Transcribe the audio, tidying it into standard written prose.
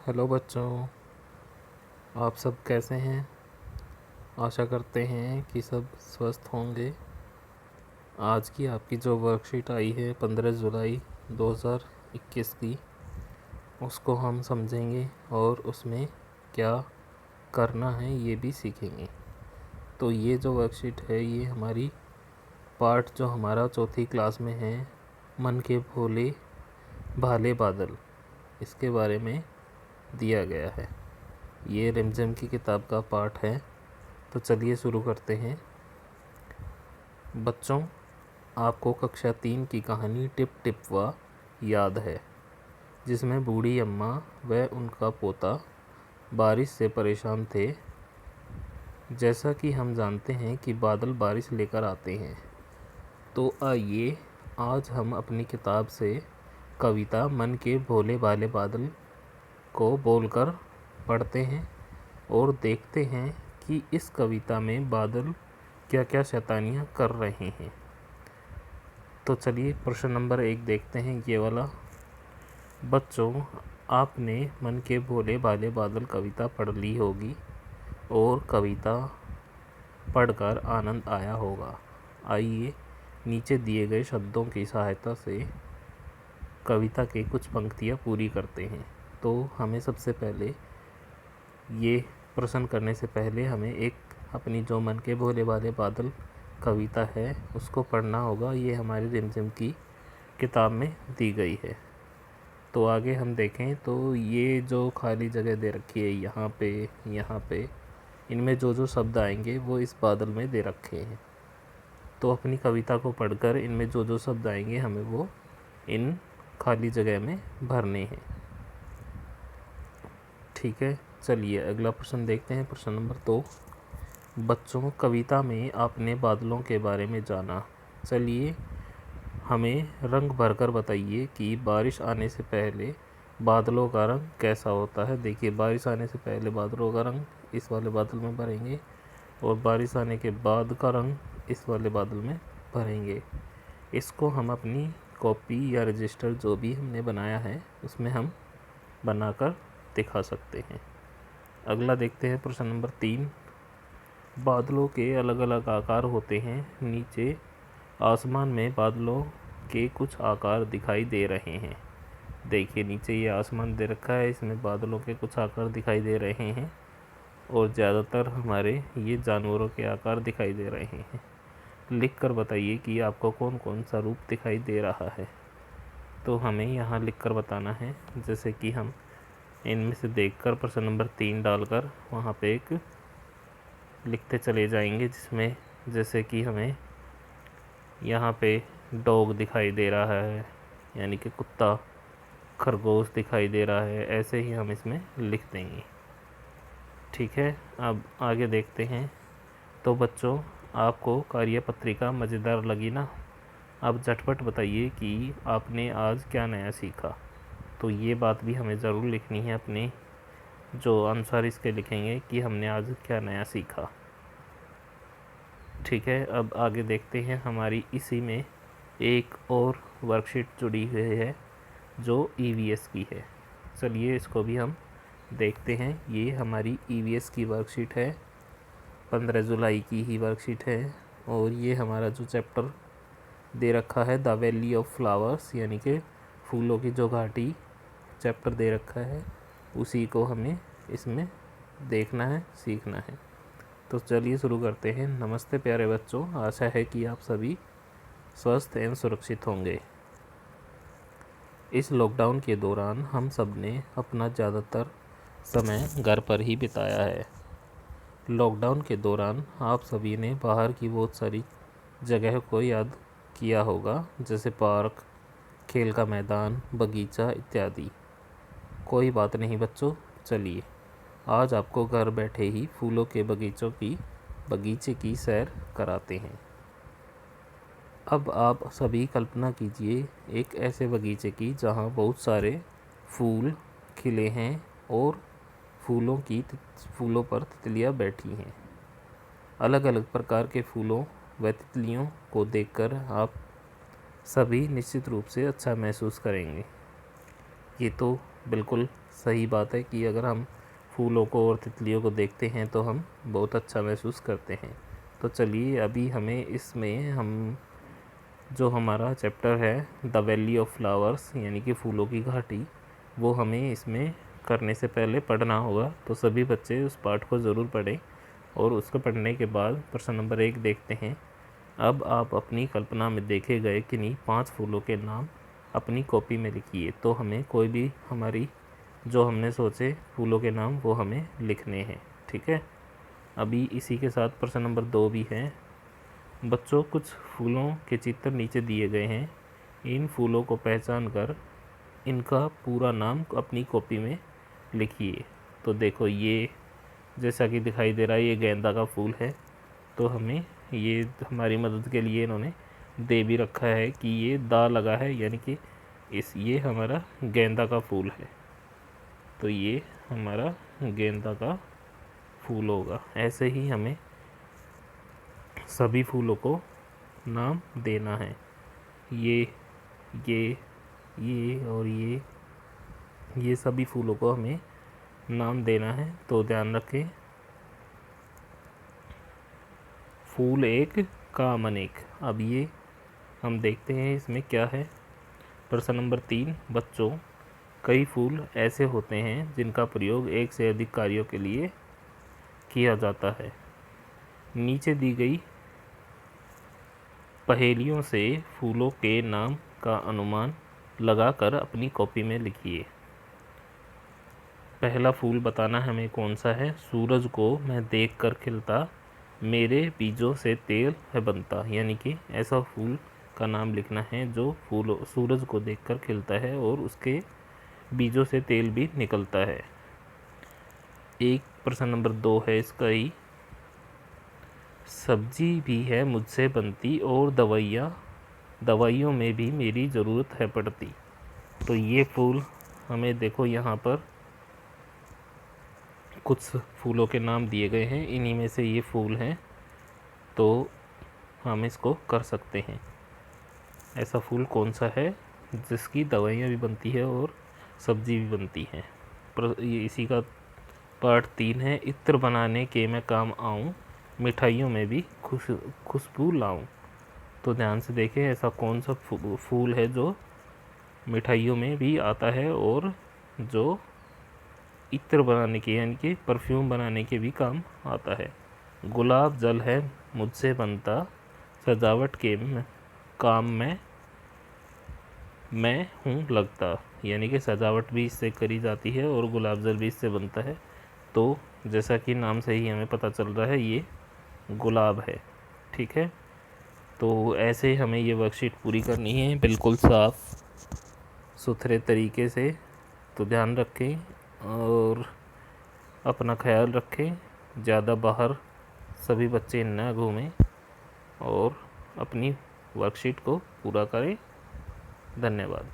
Hello बच्चों, आप सब कैसे हैं। आशा करते हैं कि सब स्वस्थ होंगे। आज की आपकी जो वर्कशीट आई है 15 जुलाई 2021 की, उसको हम समझेंगे और उसमें क्या करना है ये भी सीखेंगे। तो ये जो वर्कशीट है ये हमारी पार्ट जो हमारा चौथी क्लास में है, मन के भोले भाले बादल, इसके बारे में दिया गया है। ये रिमझिम की किताब का पार्ट है। तो चलिए शुरू करते हैं। बच्चों, आपको कक्षा 3 की कहानी टिप टिपवा याद है, जिसमें बूढ़ी अम्मा व उनका पोता बारिश से परेशान थे। जैसा कि हम जानते हैं कि बादल बारिश लेकर आते हैं, तो आइए आज हम अपनी किताब से कविता मन के भोले भाले बादल को बोलकर पढ़ते हैं और देखते हैं कि इस कविता में बादल क्या क्या शैतानियाँ कर रहे हैं। तो चलिए प्रश्न नंबर 1 देखते हैं, ये वाला। बच्चों, आपने मन के भोले भाले बादल कविता पढ़ ली होगी और कविता पढ़कर आनंद आया होगा। आइए नीचे दिए गए शब्दों की सहायता से कविता के कुछ पंक्तियाँ पूरी करते हैं। तो हमें सबसे पहले ये प्रश्न करने से पहले हमें एक अपनी जो मन के भोले भाले बादल कविता है उसको पढ़ना होगा। ये हमारी रिमझिम की किताब में दी गई है। तो आगे हम देखें तो ये जो खाली जगह दे रखी है यहाँ पे इनमें जो जो शब्द आएंगे वो इस बादल में दे रखे हैं। तो अपनी कविता को पढ़कर इनमें जो जो शब्द आएंगे हमें वो इन खाली जगह में भरने हैं। ठीक है, चलिए अगला प्रश्न देखते हैं। प्रश्न नंबर 2। बच्चों, कविता में आपने बादलों के बारे में जाना। चलिए हमें रंग भरकर बताइए कि बारिश आने से पहले बादलों का रंग कैसा होता है। देखिए, बारिश आने से पहले बादलों का रंग इस वाले बादल में भरेंगे और बारिश आने के बाद का रंग इस वाले बादल में भरेंगे। इसको हम अपनी कॉपी या रजिस्टर जो भी हमने बनाया है उसमें हम बनाकर दिखा सकते हैं। अगला देखते हैं प्रश्न नंबर 3। बादलों के अलग अलग आकार होते हैं। नीचे आसमान में बादलों के कुछ आकार दिखाई दे रहे हैं। देखिए, नीचे ये आसमान दे रखा है, इसमें बादलों के कुछ आकार दिखाई दे रहे हैं और ज़्यादातर हमारे ये जानवरों के आकार दिखाई दे रहे हैं। लिख कर बताइए कि आपको कौन कौन सा रूप दिखाई दे रहा है। तो हमें यहाँ लिख कर बताना है, जैसे कि हम इनमें से देखकर प्रश्न नंबर 3 डालकर वहाँ पे एक लिखते चले जाएंगे, जिसमें जैसे कि हमें यहाँ पे डॉग दिखाई दे रहा है, यानी कि कुत्ता, खरगोश दिखाई दे रहा है, ऐसे ही हम इसमें लिख देंगे। ठीक है, अब आगे देखते हैं। तो बच्चों, आपको कार्यपत्रिका मज़ेदार लगी ना। अब झटपट बताइए कि आपने आज क्या नया सीखा। तो ये बात भी हमें ज़रूर लिखनी है, अपने जो आंसर इसके लिखेंगे कि हमने आज क्या नया सीखा। ठीक है, अब आगे देखते हैं। हमारी इसी में एक और वर्कशीट जुड़ी हुई है जो EVS की है। चलिए इसको भी हम देखते हैं। ये हमारी EVS की वर्कशीट है, 15 जुलाई की ही वर्कशीट है। और ये हमारा जो चैप्टर दे रखा है द वैली ऑफ फ्लावर्स, यानी कि फूलों की जो घाटी चैप्टर दे रखा है, उसी को हमें इसमें देखना है, सीखना है। तो चलिए शुरू करते हैं। नमस्ते प्यारे बच्चों, आशा है कि आप सभी स्वस्थ एवं सुरक्षित होंगे। इस लॉकडाउन के दौरान हम सब ने अपना ज़्यादातर समय घर पर ही बिताया है। लॉकडाउन के दौरान आप सभी ने बाहर की बहुत सारी जगह को याद किया होगा, जैसे पार्क, खेल का मैदान, बगीचा इत्यादि। कोई बात नहीं बच्चों, चलिए आज आपको घर बैठे ही फूलों के बगीचे की सैर कराते हैं। अब आप सभी कल्पना कीजिए एक ऐसे बगीचे की जहां बहुत सारे फूल खिले हैं और फूलों पर तितलियां बैठी हैं। अलग अलग प्रकार के फूलों व तितलियों को देखकर आप सभी निश्चित रूप से अच्छा महसूस करेंगे। ये तो बिल्कुल सही बात है कि अगर हम फूलों को और तितलियों को देखते हैं तो हम बहुत अच्छा महसूस करते हैं। तो चलिए अभी हमें इसमें हम जो हमारा चैप्टर है द वैली ऑफ फ्लावर्स यानी कि फूलों की घाटी, वो हमें इसमें करने से पहले पढ़ना होगा। तो सभी बच्चे उस पाठ को ज़रूर पढ़ें और उसको पढ़ने के बाद प्रश्न नंबर 1 देखते हैं। अब आप अपनी कल्पना में देखे गए किन्हीं 5 फूलों के नाम अपनी कॉपी में लिखिए। तो हमें कोई भी हमारी जो हमने सोचे फूलों के नाम वो हमें लिखने हैं, ठीक है। अभी इसी के साथ प्रश्न नंबर 2 भी है। बच्चों, कुछ फूलों के चित्र नीचे दिए गए हैं। इन फूलों को पहचान कर इनका पूरा नाम अपनी कॉपी में लिखिए। तो देखो ये जैसा कि दिखाई दे रहा है ये गेंदा का फूल है। तो हमें ये हमारी मदद के लिए इन्होंने दे भी रखा है कि ये दा लगा है, यानी कि ये हमारा गेंदा का फूल है। तो ये हमारा गेंदा का फूल होगा। ऐसे ही हमें सभी फूलों को नाम देना है। ये और ये सभी फूलों को हमें नाम देना है। तो ध्यान रखें, फूल एक काम अनेक। अब ये हम देखते हैं इसमें क्या है। प्रश्न नंबर 3, बच्चों, कई फूल ऐसे होते हैं जिनका प्रयोग एक से अधिक कार्यों के लिए किया जाता है। नीचे दी गई पहेलियों से फूलों के नाम का अनुमान लगाकर अपनी कॉपी में लिखिए। पहला फूल बताना हमें कौन सा है। सूरज को मैं देखकर खिलता, मेरे बीजों से तेल है बनता। यानी कि ऐसा फूल का नाम लिखना है जो फूल सूरज को देखकर खिलता है और उसके बीजों से तेल भी निकलता है। एक प्रश्न नंबर 2 है इसका ही। सब्जी भी है मुझसे बनती और दवाइयों में भी मेरी ज़रूरत है पड़ती। तो ये फूल हमें देखो यहाँ पर कुछ फूलों के नाम दिए गए हैं, इन्हीं में से ये फूल हैं। तो हम इसको कर सकते हैं। ऐसा फूल कौन सा है जिसकी दवाइयाँ भी बनती है और सब्जी भी बनती है। ये इसी का पार्ट 3 है। इत्र बनाने के मैं काम आऊँ, मिठाइयों में भी खुशबू लाऊं। तो ध्यान से देखें ऐसा कौन सा फूल है जो मिठाइयों में भी आता है और जो इत्र बनाने के यानी कि परफ्यूम बनाने के भी काम आता है। गुलाब जल है मुझसे बनता, सजावट के काम में मैं हूँ लगता। यानी कि सजावट भी इससे करी जाती है और गुलाब जल भी इससे बनता है। तो जैसा कि नाम से ही हमें पता चल रहा है ये गुलाब है, ठीक है। तो ऐसे हमें ये वर्कशीट पूरी करनी है बिल्कुल साफ़ सुथरे तरीके से। तो ध्यान रखें और अपना ख्याल रखें, ज़्यादा बाहर सभी बच्चे ना घूमें और अपनी वर्कशीट को पूरा करें। धन्यवाद।